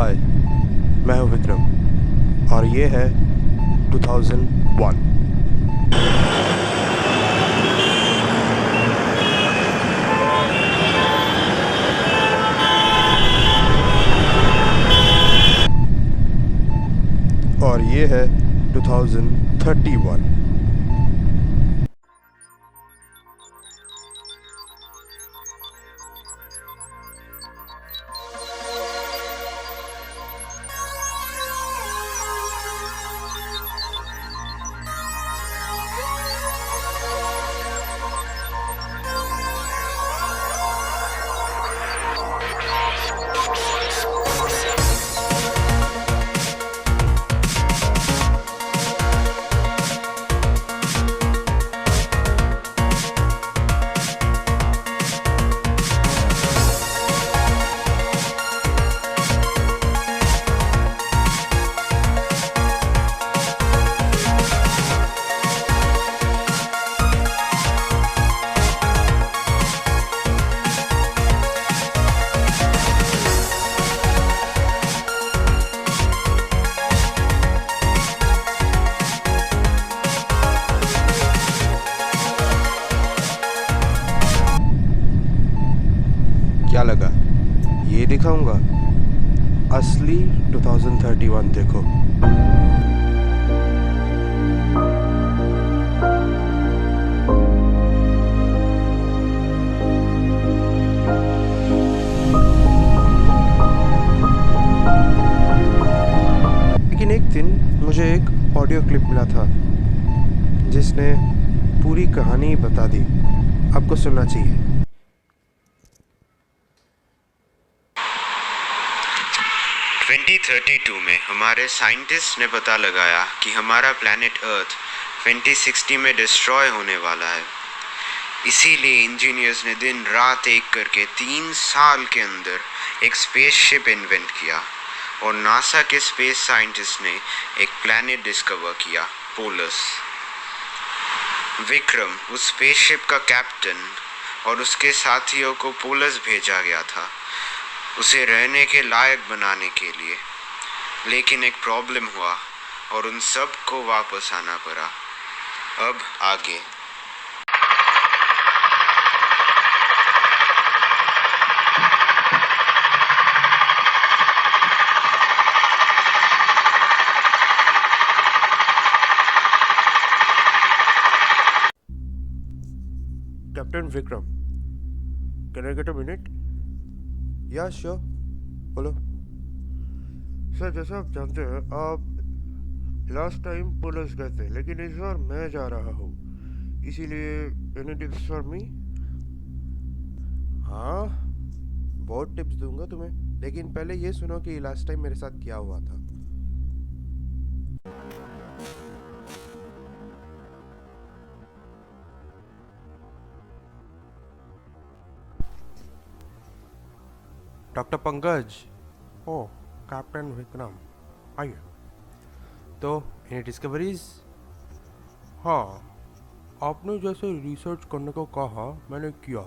हाय, मैं हूं विक्रम और ये है 2001। और ये है 2031। क्या लगा? ये दिखाऊंगा असली 2031। देखो, लेकिन एक दिन मुझे एक ऑडियो क्लिप मिला था जिसने पूरी कहानी बता दी। आपको सुनना चाहिए। 2032 में हमारे साइंटिस्ट ने पता लगाया कि हमारा प्लैनेट अर्थ 2060 में डिस्ट्रॉय होने वाला है। इसीलिए इंजीनियर्स ने दिन रात एक करके 3 साल के अंदर एक स्पेसशिप इन्वेंट किया और नासा के स्पेस साइंटिस्ट ने एक प्लैनेट डिस्कवर किया, पोलस। विक्रम उस स्पेसशिप का कैप्टन और उसके साथियों को पोलस भेजा गया था उसे रहने के लायक बनाने के लिए। लेकिन एक प्रॉब्लम हुआ और उन सब को वापस आना पड़ा। अब आगे। Captain Vikram, can I get a minute? या श्योर, बोलो। सर, जैसा आप जानते हैं, आप लास्ट टाइम पुलिस गए थे, लेकिन इस बार मैं जा रहा हूँ, इसीलिए एनी टिप्स फॉर मी? हाँ, बहुत टिप्स दूंगा तुम्हें, लेकिन पहले ये सुनो कि लास्ट टाइम मेरे साथ क्या हुआ था। डॉक्टर पंकज। ओ, कैप्टन विक्रम, आइए। तो एनी डिस्कवरीज? हाँ, आपने जैसे रिसर्च करने को कहा, मैंने किया,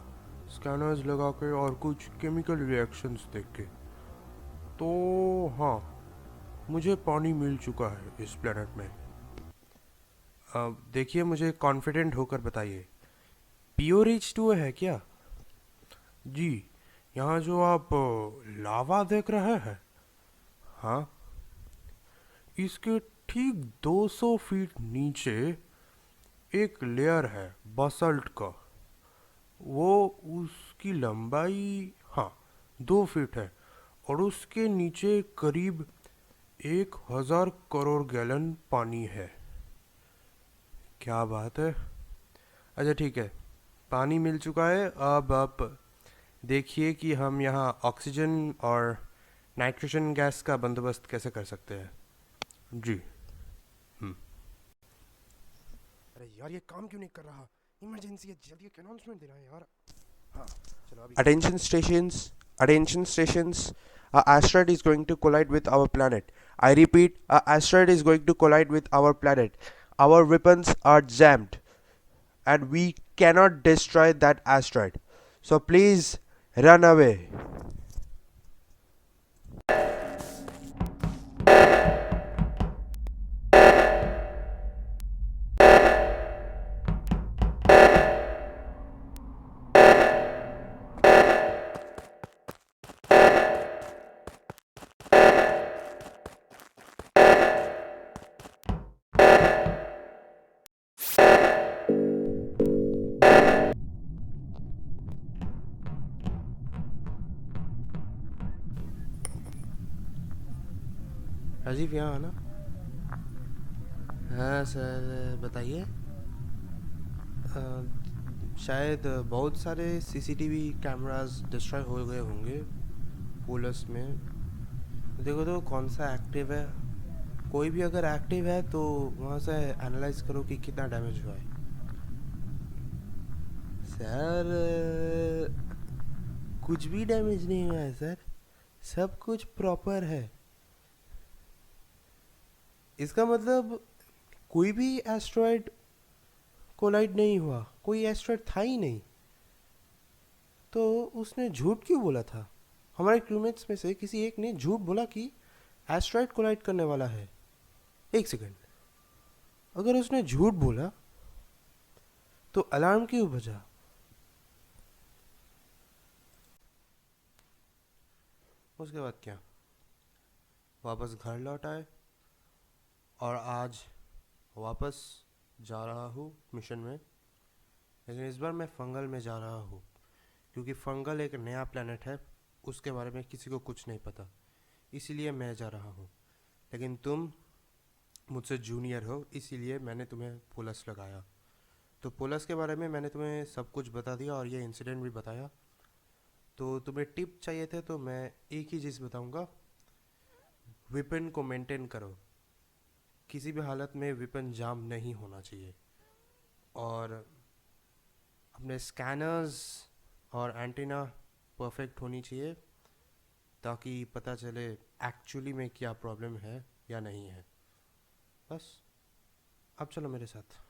स्कैनर्स लगा के और कुछ केमिकल रिएक्शंस देख के। तो हाँ, मुझे पानी मिल चुका है इस प्लेनेट में। अब देखिए, मुझे कॉन्फिडेंट होकर बताइए, POH2 है क्या? जी, यहाँ जो आप लावा देख रहे हैं, हाँ, इसके ठीक 200 फीट नीचे एक लेयर है बसल्ट का। वो उसकी लंबाई, हाँ, 2 फीट है और उसके नीचे करीब 1000 करोड़ गैलन पानी है। क्या बात है। अच्छा ठीक है, पानी मिल चुका है। अब आप देखिए कि हम यहाँ ऑक्सीजन और नाइट्रोजन गैस का बंदोबस्त कैसे कर सकते हैं। जी। अरे यार, ये काम क्यों नहीं कर रहा? इमरजेंसी है, जल्दी एक अनाउंसमेंट देना है यार। हाँ, चलो अभी। Attention stations, a asteroid is going to collide with our planet. I repeat, a asteroid is going to collide with our planet. Our weapons are jammed and we cannot destroy that asteroid. So please run away. Rajiv यहाँ आना। हाँ sir बताइए। शायद बहुत सारे CCTV cameras destroy हो गए होंगे पुलस में। देखो तो कौन सा एक्टिव है। कोई भी अगर एक्टिव है तो वहाँ से एनालाइज करो कि कितना डैमेज हुआ है। सर कुछ भी डैमेज नहीं हुआ है सर, सब कुछ प्रॉपर है। इसका मतलब कोई भी एस्ट्रॉयड कोलाइड नहीं हुआ, कोई एस्ट्रॉयड था ही नहीं। तो उसने झूठ क्यों बोला था? हमारे क्रूमेट्स में से किसी एक ने झूठ बोला कि एस्ट्रॉयड कोलाइड करने वाला है। एक सेकंड, अगर उसने झूठ बोला तो अलार्म क्यों बजा? उसके बाद क्या? वापस घर लौट आए और आज वापस जा रहा हूँ मिशन में। लेकिन इस बार मैं फंगल में जा रहा हूँ क्योंकि फंगल एक नया प्लेनेट है, उसके बारे में किसी को कुछ नहीं पता, इसीलिए मैं जा रहा हूँ। लेकिन तुम मुझसे जूनियर हो, इसीलिए मैंने तुम्हें पुलस लगाया। तो पुलस के बारे में मैंने तुम्हें सब कुछ बता दिया और ये इंसिडेंट भी बताया। तो तुम्हें टिप चाहिए थे तो मैं एक ही चीज़ बताऊंगा, वेपन को मेंटेन करो। किसी भी हालत में वेपन जाम नहीं होना चाहिए। और अपने स्कैनर्स और एंटीना परफेक्ट होनी चाहिए ताकि पता चले एक्चुअली में क्या प्रॉब्लम है या नहीं है। बस अब चलो मेरे साथ।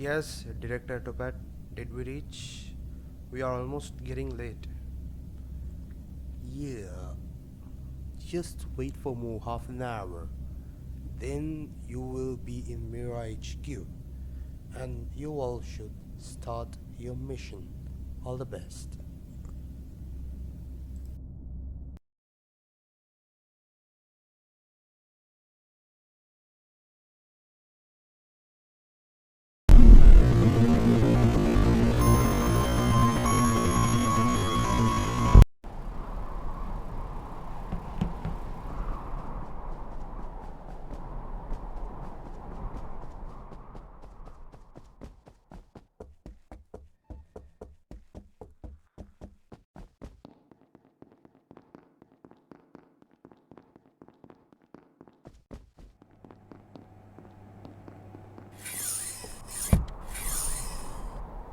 Yes, Director Topat, did we reach? We are almost getting late. Yeah, just wait for more half an hour. Then you will be in Mira HQ. And you all should start your mission. All the best.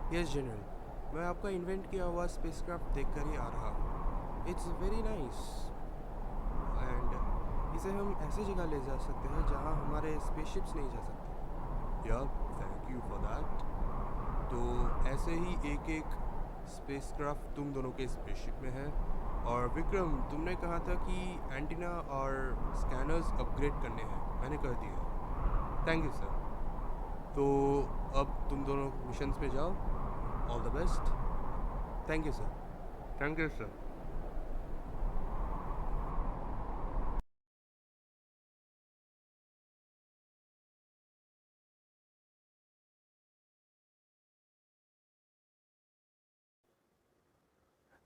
Yes general, मैं आपका invent किया हुआ spacecraft देखकर ही आ रहा हूँ। It's very nice and इसे हम ऐसी जगह ले जा सकते हैं जहाँ हमारे स्पेसशिप्स नहीं जा सकते। या थैंक यू फॉर दैट। तो ऐसे ही एक एक स्पेसक्राफ्ट तुम दोनों के स्पेसशिप में है। और विक्रम, तुमने कहा था कि एंटीना और स्कैनर्स अपग्रेड करने हैं, मैंने कर दिया। Thank you sir. तो अब तुम दोनों मिशंस पे जाओ। All the best. Thank you sir. Thank you sir.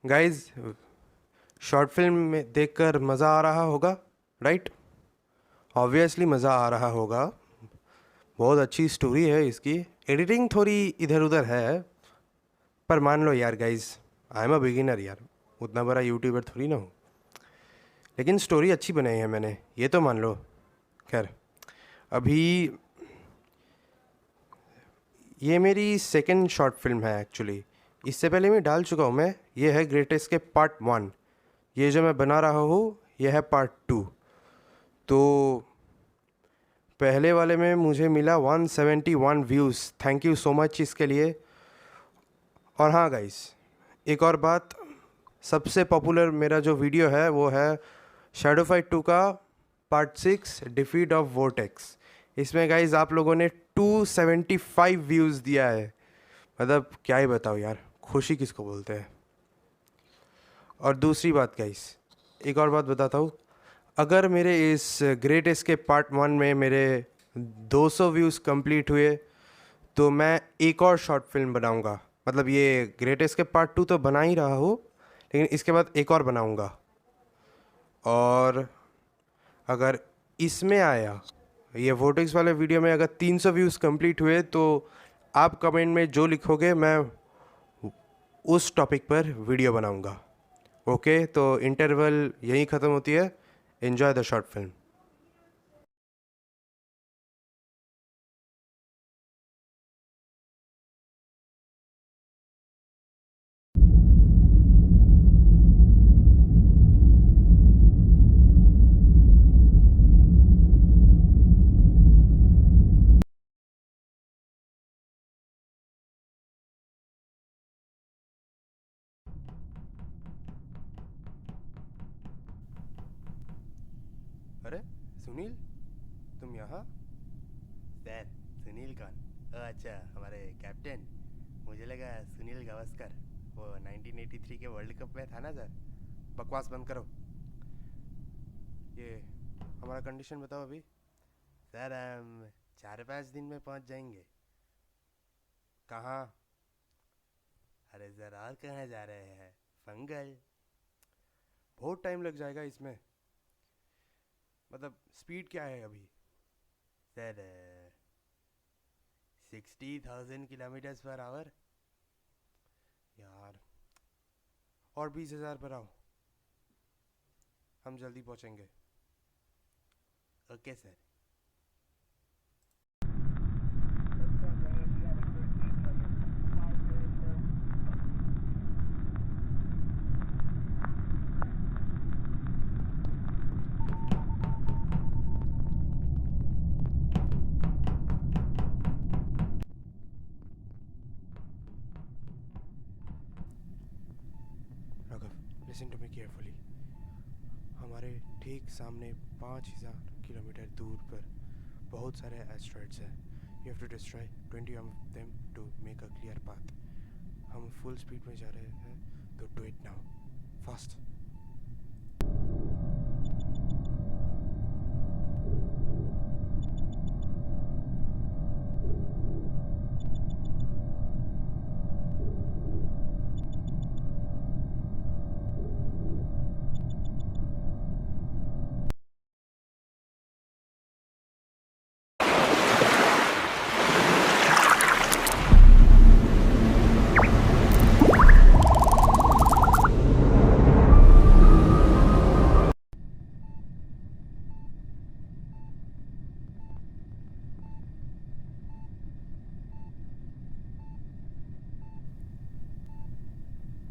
Guys, short film में देखकर मज़ा आ रहा होगा, राइट? ऑब्वियसली मज़ा आ रहा होगा। बहुत अच्छी स्टोरी है इसकी। एडिटिंग थोड़ी इधर उधर है, पर मान लो यार guys, I am a beginner यार, उतना बड़ा यूट्यूबर थोड़ी ना हूँ। लेकिन स्टोरी अच्छी बनाई है मैंने, ये तो मान लो। खैर, अभी ये मेरी सेकंड शॉर्ट फिल्म है एक्चुअली। इससे पहले मैं डाल चुका हूँ मैं। ये है ग्रेट एस्केप पार्ट 1। ये जो मैं बना रहा हूँ ये है पार्ट 2। तो पहले वाले में मुझे मिला 171 views. Thank you so much इसके लिए। और हाँ गाइस, एक और बात, सबसे पॉपुलर मेरा जो वीडियो है वो है शैडो फाइट 2 का पार्ट 6 डिफीट ऑफ वोटेक्स। इसमें गाइज आप लोगों ने 275 व्यूज़ दिया है। मतलब क्या ही बताओ यार, खुशी किसको बोलते हैं। और दूसरी बात गाइज, एक और बात बताता हूँ, अगर मेरे इस ग्रेट एस्केप पार्ट 1 में मेरे 200 व्यूज़ कंप्लीट हुए तो मैं एक और शॉर्ट फिल्म बनाऊंगा। मतलब ये ग्रेट एस्केप पार्ट 2 तो बना ही रहा हूँ, लेकिन इसके बाद एक और बनाऊंगा। और अगर इसमें आया, ये वोटिंग्स वाले वीडियो में अगर 300 व्यूज़ कंप्लीट हुए तो आप कमेंट में जो लिखोगे मैं उस टॉपिक पर वीडियो बनाऊंगा। ओके, तो इंटरवल यहीं ख़त्म होती है। Enjoy the short film. अरे सुनील, तुम यहाँ? सर, सुनील कौन? अच्छा, हमारे कैप्टन। मुझे लगा सुनील गावस्कर, वो 1983 के वर्ल्ड कप में था ना सर। बकवास बंद करो। ये हमारा कंडीशन बताओ अभी। सर हम 4-5 दिन में पहुंच जाएंगे। कहाँ? अरे सर, और कहाँ जा रहे हैं? फंगल। बहुत टाइम लग जाएगा इसमें। मतलब स्पीड क्या है अभी? Sir 60,000 kilometers per hour. यार, और 20,000 पर आओ, हम जल्दी पहुँचेंगे। Okay sir. Raghav, listen to me carefully. हमारे ठीक सामने 5,000 किलोमीटर दूर पर बहुत सारे एस्ट्रॉइड्स हैं। You have to destroy 20 of them to make a clear path. हम फुल स्पीड में जा रहे हैं, तो do it now, fast.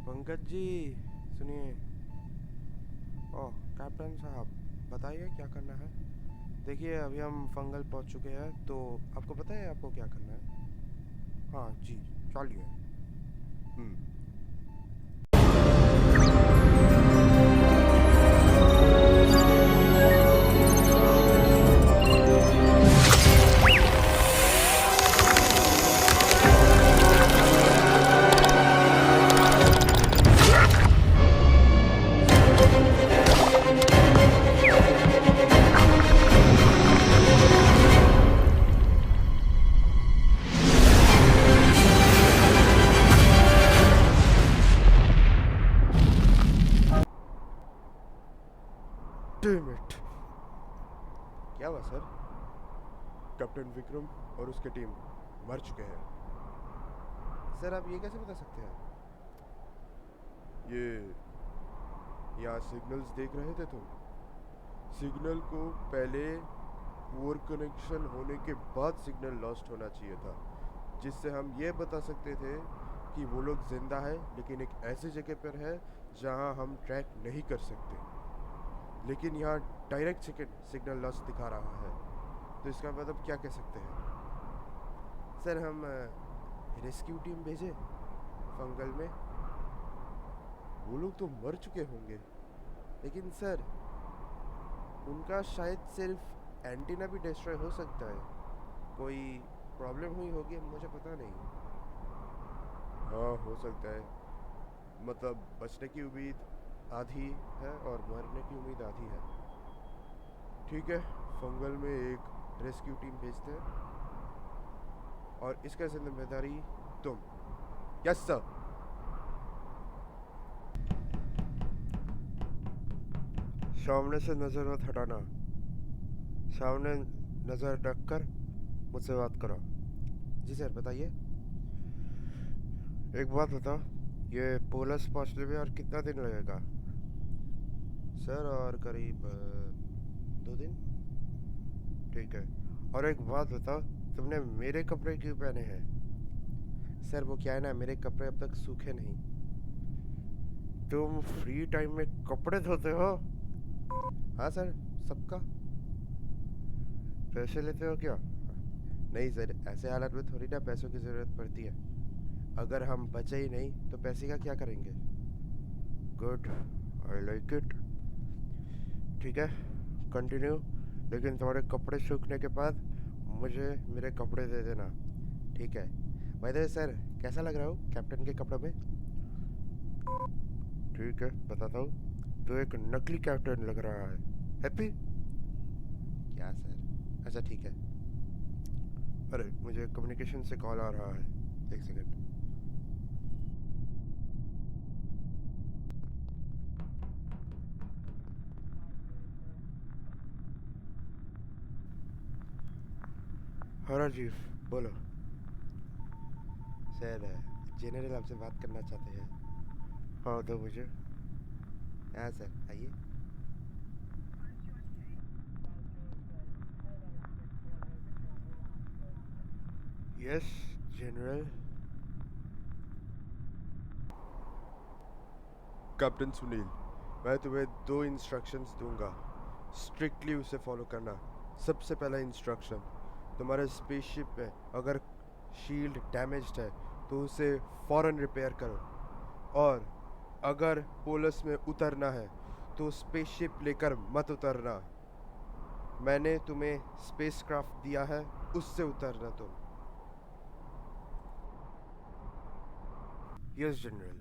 Pankaj ji सुनिए। ओह कैप्टन साहब, बताइए क्या करना है। देखिए अभी हम फंगल पहुंच चुके हैं, तो आपको पता है आपको क्या करना है? हाँ जी, चलिए। Damn it! क्या हुआ सर? कैप्टन विक्रम और उसकी टीम मर चुके हैं। सर आप ये कैसे बता सकते हैं? ये यहाँ सिग्नल्स देख रहे थे तुम? सिग्नल को पहले पुअर कनेक्शन होने के बाद सिग्नल लॉस्ट होना चाहिए था, जिससे हम ये बता सकते थे कि वो लोग जिंदा है, लेकिन एक ऐसी जगह पर है जहाँ हम ट्रैक नहीं कर सकते। लेकिन यहाँ डायरेक्ट सिग्नल लॉस दिखा रहा है, तो इसका मतलब क्या कह सकते हैं? सर हम रेस्क्यू टीम भेजे फंगल में। वो लोग तो मर चुके होंगे, लेकिन सर उनका शायद सिर्फ एंटीना भी डिस्ट्रॉय हो सकता है, कोई प्रॉब्लम हुई होगी, मुझे पता नहीं। हाँ हो सकता है, मतलब बचने की उम्मीद आधी है और मरने की उम्मीद आधी है। ठीक है, फंगल में एक रेस्क्यू टीम भेजते हैं और इसका जिम्मेदारी तुम। Yes sir. सामने से नजर मत हटाना, सामने नजर रखकर मुझसे बात करो। जी सर बताइए। एक बात बताओ, ये पोलस पहुंचने में और कितना दिन लगेगा? सर और करीब 2 दिन। ठीक है। और एक बात बताओ, तुमने मेरे कपड़े क्यों पहने हैं? सर वो क्या है ना, मेरे कपड़े अब तक सूखे नहीं। तुम फ्री टाइम में कपड़े धोते हो? हाँ सर, सबका। पैसे लेते हो क्या? नहीं सर, ऐसे हालत में थोड़ी ना पैसों की ज़रूरत पड़ती है। अगर हम बचे ही नहीं तो पैसे का क्या करेंगे? Good, I like it. ठीक है, कंटिन्यू। लेकिन तुम्हारे कपड़े सूखने के बाद मुझे मेरे कपड़े दे देना, ठीक है? बाय द वे सर, कैसा लग रहा हूँ कैप्टन के कपड़ों में? ठीक है, बताता हूँ। तो एक नकली कैप्टन लग रहा है। हैप्पी? क्या सर? अच्छा ठीक है। अरे मुझे कम्युनिकेशन से कॉल आ रहा है, एक सेकंड। हाँ राजीव, बोलो। सर, जनरल आपसे बात करना चाहते हैं। हाँ तो मुझे। हाँ सर, आइए। Yes general. कैप्टन सुनील, मैं तुम्हें 2 इंस्ट्रक्शंस दूंगा, स्ट्रिक्टली उसे फॉलो करना। सबसे पहला इंस्ट्रक्शन, तुम्हारे स्पेसशिप में अगर शील्ड डैमेज्ड है तो उसे फौरन रिपेयर करो। और अगर पोलस में उतरना है तो स्पेसशिप लेकर मत उतरना। मैंने तुम्हें स्पेसक्राफ्ट दिया है, उससे उतरना तुम। Yes general.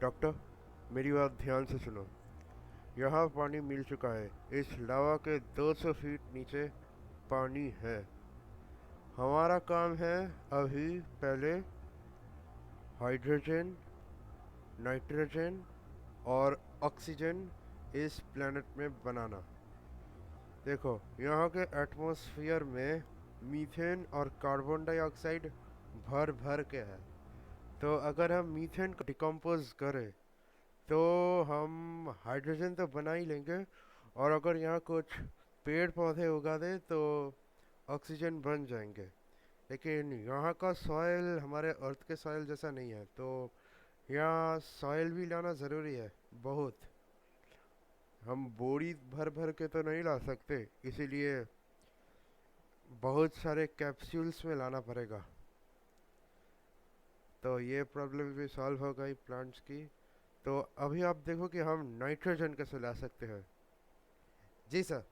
डॉक्टर, मेरी बात ध्यान से सुनो। यहाँ पानी मिल चुका है, इस लावा के 200 फीट नीचे पानी है। हमारा काम है अभी पहले हाइड्रोजन, नाइट्रोजन और ऑक्सीजन इस प्लेनेट में बनाना। देखो, यहाँ के एटमॉस्फेयर में मीथेन और कार्बन डाइऑक्साइड भर भर के है। तो अगर हम मीथेन को डिकम्पोज करें तो हम हाइड्रोजन तो बना ही लेंगे, और अगर यहाँ कुछ पेड़ पौधे उगा दें तो ऑक्सीजन बन जाएंगे। लेकिन यहाँ का सॉइल हमारे अर्थ के सॉइल जैसा नहीं है, तो यहाँ सॉइल भी लाना ज़रूरी है, बहुत। हम बोरी भर भर के तो नहीं ला सकते, इसीलिए बहुत सारे कैप्सूल्स में लाना पड़ेगा। तो ये प्रॉब्लम भी सॉल्व हो गई प्लांट्स की। तो अभी आप देखो कि हम नाइट्रोजन कैसे ला सकते हैं। जी सर।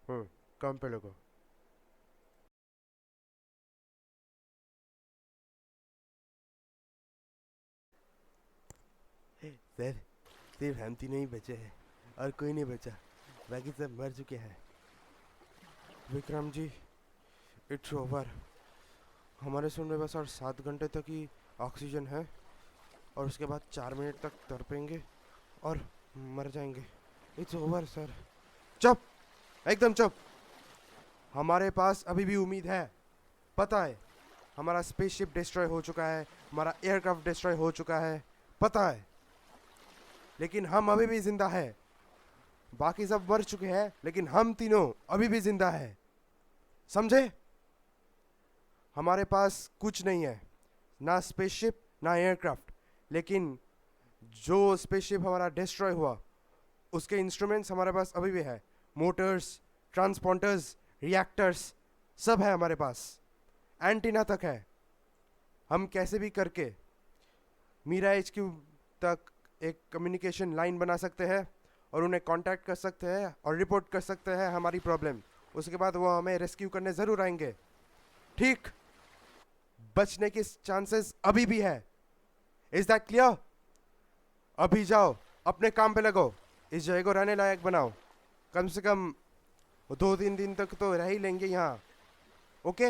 हम्म, काम पे लगो। सर, सिर्फ हम तीनों ही बचे हैं और कोई नहीं बचा, बाकी सब मर चुके हैं। Vikram ji, it's over. हमारे सूट में बस और 7 घंटे तक ही ऑक्सीजन है, और उसके बाद 4 मिनट तक तड़पेंगे और मर जाएंगे। It's over sir. चुप, एकदम चुप। हमारे पास अभी भी उम्मीद है। पता है, हमारा स्पेसशिप डिस्ट्रॉय हो चुका है, हमारा एयरक्राफ्ट डिस्ट्रॉय हो चुका है, पता है, लेकिन हम अभी भी जिंदा है। बाकी सब मर चुके हैं, लेकिन हम तीनों अभी भी जिंदा है, समझे? हमारे पास कुछ नहीं है, ना स्पेसशिप ना एयरक्राफ्ट, लेकिन जो स्पेसशिप हमारा डिस्ट्रॉय हुआ उसके इंस्ट्रूमेंट्स हमारे पास अभी भी है। मोटर्स, ट्रांसपॉन्टर्स, रिएक्टर्स, सब है हमारे पास। एंटीना तक है। हम कैसे भी करके मीरा HQ तक एक कम्युनिकेशन लाइन बना सकते हैं और उन्हें कांटेक्ट कर सकते हैं और रिपोर्ट कर सकते हैं हमारी प्रॉब्लम। उसके बाद वो हमें रेस्क्यू करने ज़रूर आएंगे, ठीक? बचने के चांसेस अभी भी है। Is that clear? अभी जाओ, अपने काम पे लगो, इस जगह को रहने लायक बनाओ। कम से कम 2-3 दिन तक तो रह ही लेंगे यहाँ, ओके?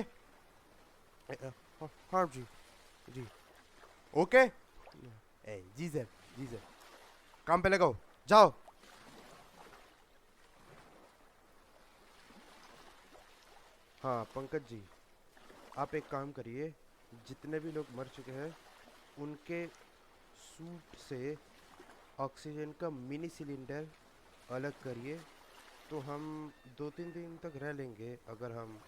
हाँ जी, जी, ओके। जी सर, जी सर। काम पे लगो, जाओ। हाँ पंकज जी, आप एक काम करिए, जितने भी लोग मर चुके हैं उनके सूट से ऑक्सीजन का मिनी सिलेंडर अलग करिए, तो हम 2-3 दिन तक रह लेंगे। अगर हम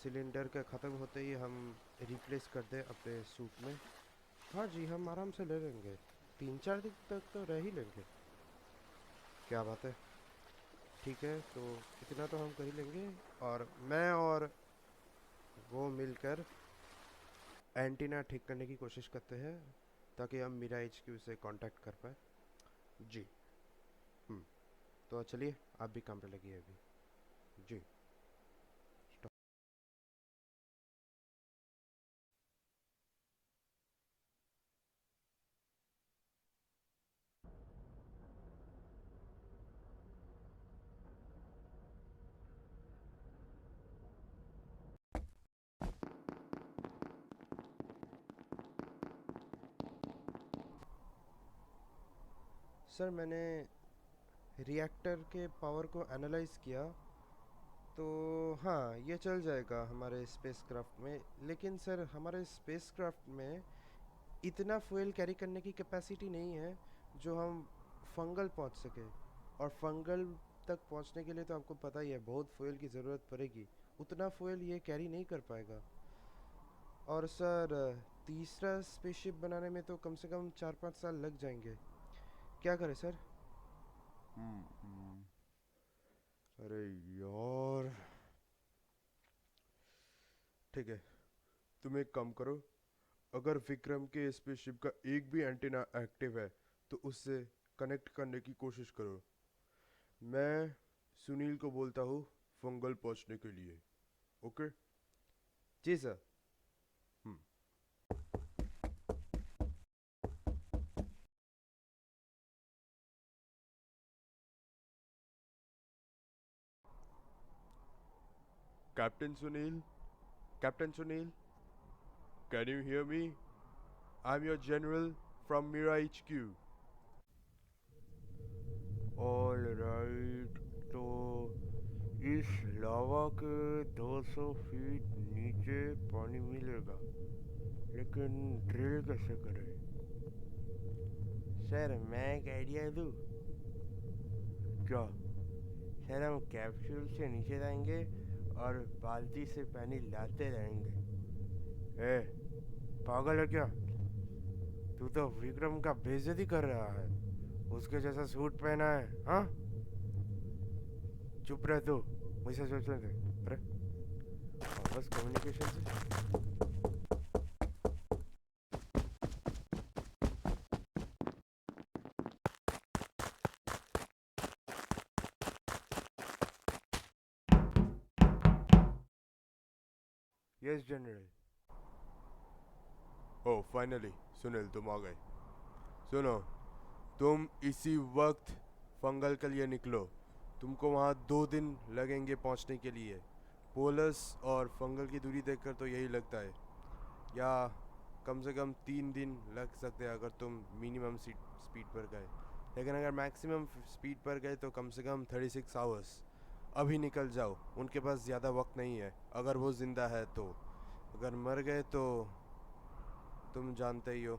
सिलेंडर का ख़त्म होते ही हम रिप्लेस कर दें अपने सूट में। हाँ जी, हम आराम से ले लेंगे, 3-4 दिन तक तो रह ही लेंगे। क्या बात है, ठीक है, तो इतना तो हम कर ही लेंगे। और मैं और वो मिलकर एंटीना ठीक करने की कोशिश करते हैं, ताकि हम मीरा HQ से कांटेक्ट कर पाए। जी। हम्म, तो चलिए आप भी काम पे लगिए अभी। जी। सर, मैंने रिएक्टर के पावर को एनालाइज किया, तो हाँ ये चल जाएगा हमारे स्पेसक्राफ्ट में। लेकिन सर, हमारे स्पेसक्राफ्ट में इतना फ्यूल कैरी करने की कैपेसिटी नहीं है जो हम फंगल पहुंच सके। और फंगल तक पहुंचने के लिए तो आपको पता ही है, बहुत फ्यूल की ज़रूरत पड़ेगी। उतना फ्यूल ये कैरी नहीं कर पाएगा। और सर, तीसरा स्पेसशिप बनाने में तो कम से कम 4-5 साल लग जाएंगे। क्या करें सर? अरे यार, ठीक है, तुम एक काम करो, अगर विक्रम के स्पेसशिप का एक भी एंटीना एक्टिव है तो उससे कनेक्ट करने की कोशिश करो। मैं सुनील को बोलता हूँ फंगल पहुंचने के लिए, ओके? जी sir. Hmm. Captain Sunil, captain Sunil, can you hear me? I am your general from Meera HQ। All right, तो इस लावा के 200 फीट नीचे पानी मिलेगा, लेकिन ड्रिल कैसे करें? सर, मैं एक आइडिया दूँ? क्या? सर, हम कैप्सूल से नीचे जाएंगे और बाल्टी से पानी लाते रहेंगे। ए, पागल है क्या? तू तो विक्रम का बेइज्जती कर रहा है। उसके जैसा सूट पहना है, हाँ? चुप रह तू, मुझसे सोचने दे। अरे बस कम्युनिकेशन से। Yes general. ओह फाइनली सुनील तुम आ गए। सुनो, तुम इसी वक्त फंगल के लिए निकलो। तुमको वहाँ 2 दिन लगेंगे पहुँचने के लिए। पोलस और फंगल की दूरी देखकर तो यही लगता है, या कम से कम 3 दिन लग सकते हैं अगर तुम मिनिमम स्पीड पर गए। लेकिन अगर मैक्सिमम स्पीड पर गए तो कम से कम 36 आवर्स। अभी निकल जाओ, उनके पास ज़्यादा वक्त नहीं है, अगर वो ज़िंदा है तो। अगर मर गए तो तुम जानते ही हो,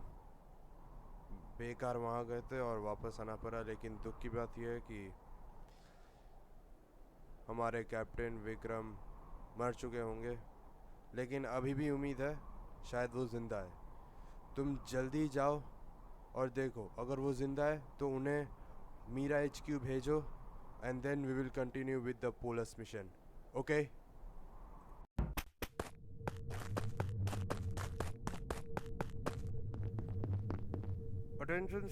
बेकार वहाँ गए थे और वापस आना पड़ा। लेकिन दुख की बात यह है कि हमारे कैप्टन विक्रम मर चुके होंगे, लेकिन अभी भी उम्मीद है, शायद वो ज़िंदा है। तुम जल्दी जाओ और देखो, अगर वो ज़िंदा है तो उन्हें मीरा HQ भेजो, and then we will continue with the Polus mission. Okay? Attention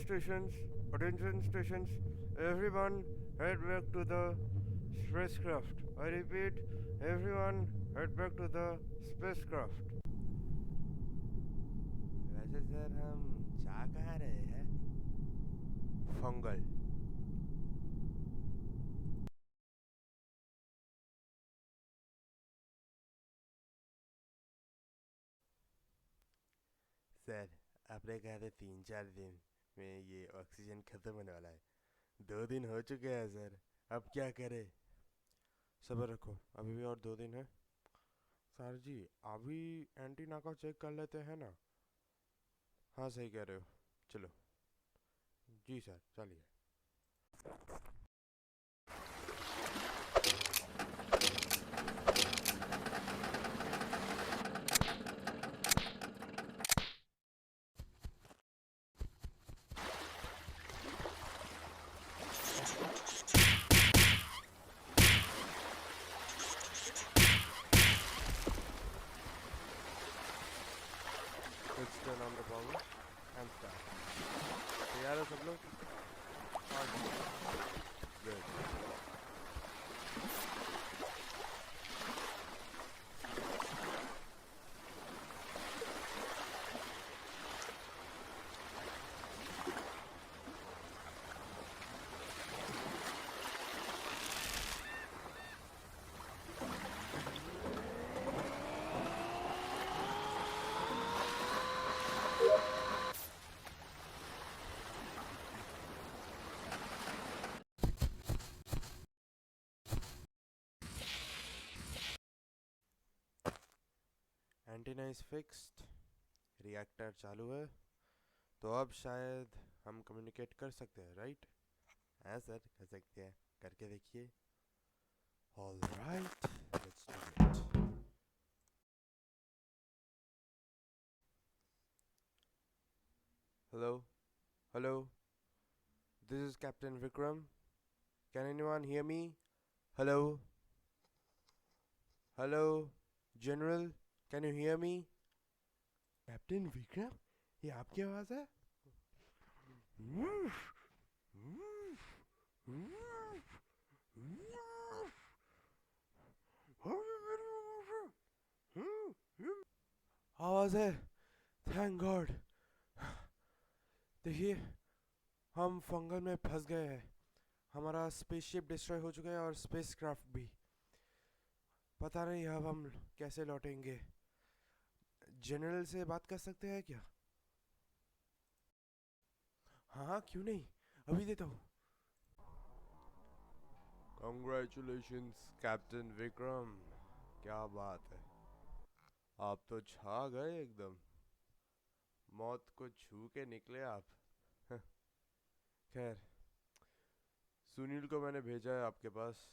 stations, everyone head back to the spacecraft. I repeat, everyone head back to the spacecraft. वैसे सर हम जा कहाँ रहे हैं? फंगल। सर आपने कहा था 3-4 दिन में ये ऑक्सीजन खत्म होने वाला है। 2 दिन हो चुके हैं सर, अब क्या करें? सब्र रखो, अभी भी और 2 दिन है। सर जी अभी एंटीना का चेक कर लेते हैं ना? हाँ सही कह रहे हो, चलो। जी सर चलिए। Let's turn on the power and start. तैयार हो सब लोग? हाँ जी। Good. Antenna is fixed, reactor चालू है, तो अब शायद हम कम्युनिकेट कर सकते हैं, राइट? हाँ सर कर सकते हैं, करके देखिए। All right, let's do it. Hello hello, this is captain Vikram, can anyone hear me? Hello hello general, can you hear me? Captain Vikram, ये आपकी आवाज़ है? आवाज़ है, थैंक गॉड। देखिए, हम फंगल में फंस गए हैं। हमारा स्पेसशिप डिस्ट्रॉय हो चुका है और स्पेसक्राफ्ट भी। पता नहीं अब हम कैसे लौटेंगे। जनरल से बात कर सकते हैं क्या? हाँ हाँ क्यों नहीं, अभी देता हूँ। Congratulations कैप्टन विक्रम, क्या बात है, आप तो छा गए एकदम। मौत को छू के निकले आप। खैर, सुनील को मैंने भेजा है आपके पास,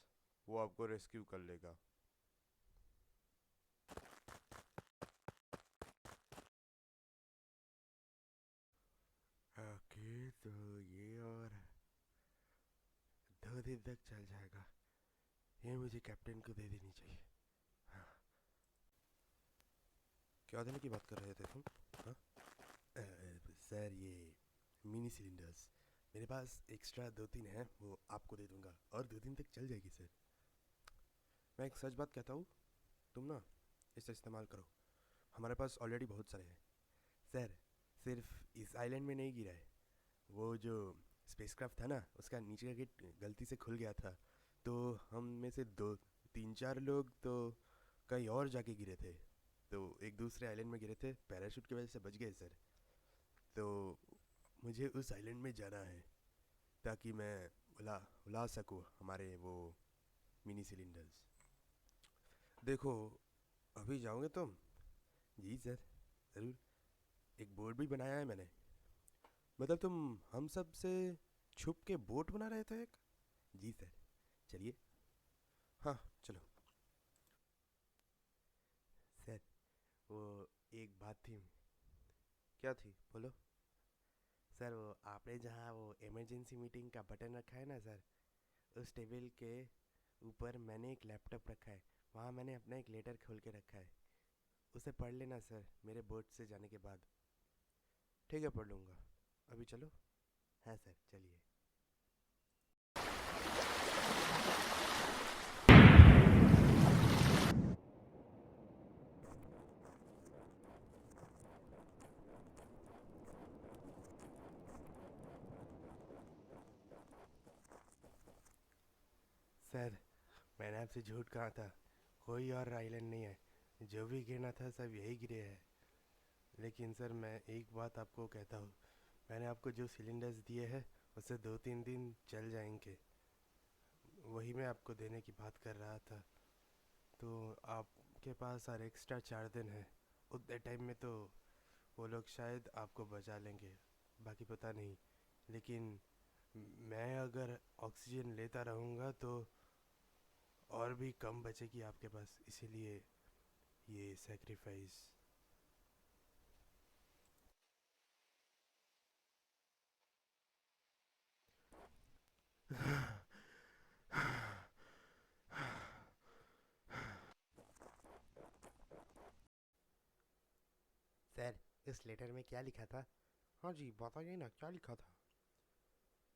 वो आपको रेस्क्यू कर लेगा। तो ये और 2 दिन तक चल जाएगा। ये मुझे कैप्टन को दे देनी चाहिए। हाँ। क्या देने की बात कर रहे थे तुम? हाँ? सर ये मिनी सिलेंडर्स मेरे पास एक्स्ट्रा 2-3 हैं, वो आपको दे दूंगा और 2 दिन तक चल जाएगी सर। मैं एक सच बात कहता हूँ, तुम ना इसे इस्तेमाल करो। हमारे पास ऑलरेडी बहुत सारे हैं सर। सिर्फ इस आइलैंड में नहीं गिरा है, वो जो स्पेसक्राफ्ट था ना उसका नीचे का गेट गलती से खुल गया था, तो हम में से 2-3-4 लोग तो कहीं और जाके गिरे थे, तो एक दूसरे आइलैंड में गिरे थे, पैराशूट की वजह से बच गए सर। तो मुझे उस आइलैंड में जाना है ताकि मैं उला उला सकूँ हमारे वो मिनी सिलेंडर्स। देखो, अभी जाओगे तुम? जी सर, ज़रूर। एक बोर्ड भी बनाया है मैंने। मतलब तुम हम सब से छुप के बोट बना रहे थे एक? जी सर, चलिए। हाँ, चलो। सर, वो एक बात थी। क्या थी, बोलो। सर, वो आपने जहाँ वो इमरजेंसी मीटिंग का बटन रखा है ना सर, उस टेबल के ऊपर मैंने एक लैपटॉप रखा है, वहाँ मैंने अपना एक लेटर खोल के रखा है। उसे पढ़ लेना सर मेरे बोट से जाने के बाद। ठीक है, पढ़ लूँगा। अभी चलो। हाँ सर, चलिए। सर, मैंने आपसे झूठ कहा था, कोई और आइलैंड नहीं है, जो भी गिरना था सब यही गिरे हैं। लेकिन सर मैं एक बात आपको कहता हूँ, मैंने आपको जो सिलेंडर्स दिए हैं उससे 2-3 दिन चल जाएंगे, वही मैं आपको देने की बात कर रहा था। तो आपके पास और एक्स्ट्रा 4 दिन है, उतने टाइम में तो वो लोग शायद आपको बचा लेंगे, बाकी पता नहीं। लेकिन मैं अगर ऑक्सीजन लेता रहूँगा तो और भी कम बचेगी आपके पास, इसीलिए ये सेक्रीफाइस। सर, इस लेटर में क्या लिखा था? हाँ जी, बताइए ना, क्या लिखा था?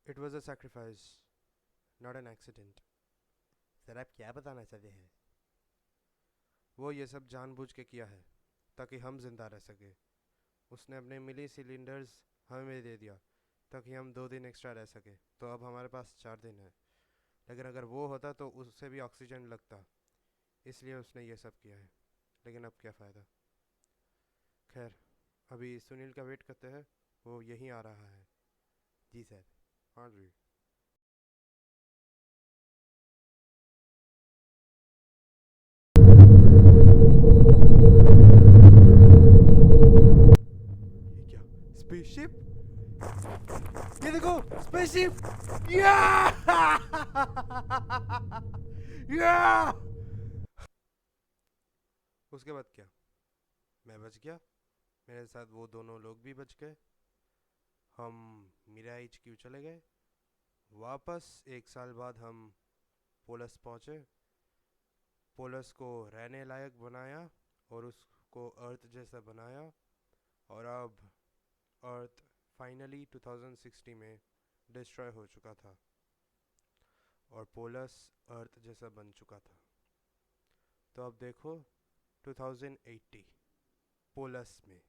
It was a sacrifice, not an accident. Sir, आप क्या बताना चाहते हैं? वो ये सब जानबूझ के किया है ताकि हम जिंदा रह सके। उसने अपने मिली सिलेंडर्स हमें दे दिया ताकि हम 2 दिन एक्स्ट्रा रह सके, तो अब हमारे पास 4 दिन है। लेकिन अगर वो होता तो उससे भी ऑक्सीजन लगता, इसलिए उसने ये सब किया है। लेकिन अब क्या फ़ायदा। खैर, अभी सुनील का वेट करते हैं, वो यहीं आ रहा है। जी सर। हाँ जी। ये क्या, स्पेसशिप? ये देखो, स्पेसशिप! या! या! उसके बाद क्या? मैं बच गया, मेरे साथ वो दोनों लोग भी बच गए। हम मीरा HQ चले गए। वापस 1 साल बाद हम पोलस पहुँचे, पोलस को रहने लायक बनाया और उसको अर्थ जैसा बनाया, और अब अर्थ फाइनली 2060 में डिस्ट्रॉय हो चुका था और पोलस अर्थ जैसा बन चुका था। तो अब देखो 2080 पोलस में।